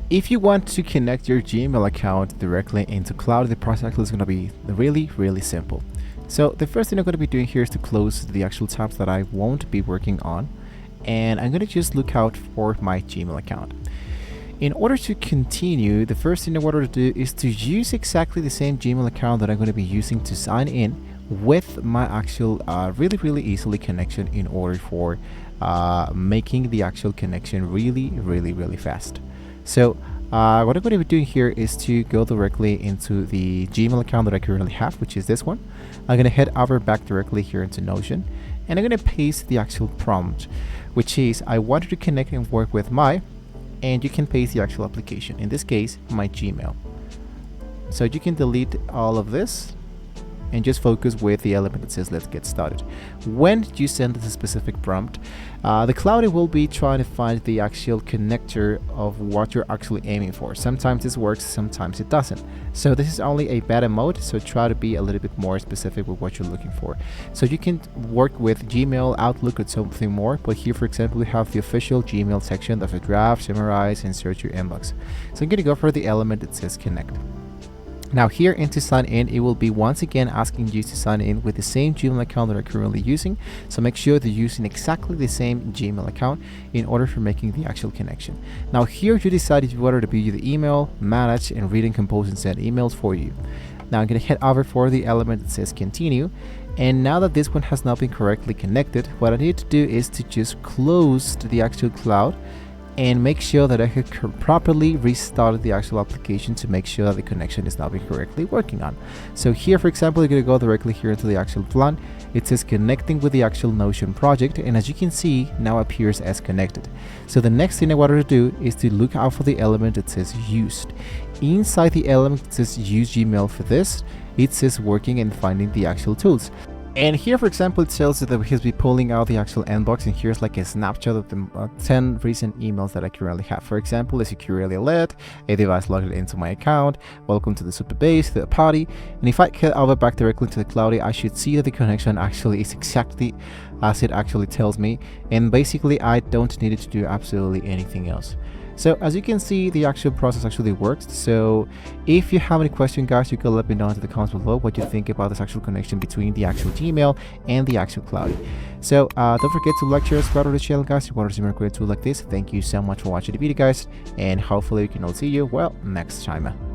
If you want to connect your Gmail account directly into Cloud, the process is going to be really simple. So the first thing I'm going to be doing here is to close the actual tabs that I won't be working on, and I'm going to just look out for my Gmail account. In order to continue, the first thing I want to do is to use exactly the same Gmail account that I'm going to be using to sign in with my actual really easily connection, in order for making the actual connection really fast. So what I'm going to be doing here is to go directly into the Gmail account that I currently have, which is this one. I'm going to head over back directly here into Notion, and I'm going to paste the actual prompt, which is I wanted to connect and work with my, and you can paste the actual application, in this case my Gmail. So you can delete all of this and just focus with the element that says let's get started. When you send this specific prompt, the Cloud will be trying to find the actual connector of what you're actually aiming for. Sometimes this works, sometimes it doesn't. So this is only a beta mode, so try to be a little bit more specific with what you're looking for. So you can work with Gmail, Outlook, or something more, but here for example we have the official Gmail section of a draft, summarize, and search your inbox. So I'm going to go for the element that says connect. Now here into sign in, it will be once again asking you to sign in with the same Gmail account that you're currently using. So make sure that you're using exactly the same Gmail account in order for making the actual connection. Now here you decide if you want to be the email, manage, and read and compose and send emails for you. Now I'm going to head over for the element that says continue. And now that this one has not been correctly connected, what I need to do is to just close the actual Cloud and make sure that I could properly restart the actual application to make sure that the connection is now being correctly working on. So here for example you're going to go directly here into the actual plan. It says connecting with the actual Notion project, and as you can see now appears as connected. So the next thing I wanted to do is to look out for the element that says used. Inside the element that says use Gmail for this, it says working and finding the actual tools. And here, for example, it tells you that he'll be pulling out the actual inbox, and here's like a snapshot of the 10 recent emails that I currently have. For example, a security alert, a device logged into my account, welcome to the super base, the party. And if I head over back directly to the Cloud, I should see that the connection actually is exactly as it actually tells me. And basically, I don't need it to do absolutely anything else. So as you can see, the actual process actually works. So if you have any questions, guys, you can let me know in the comments below what you think about this actual connection between the actual Gmail and the actual Cloud. So don't forget to like, share, subscribe to the channel, guys. If you want to see more great tools like this. Thank you so much for watching the video, guys, and hopefully we can all see you well next time.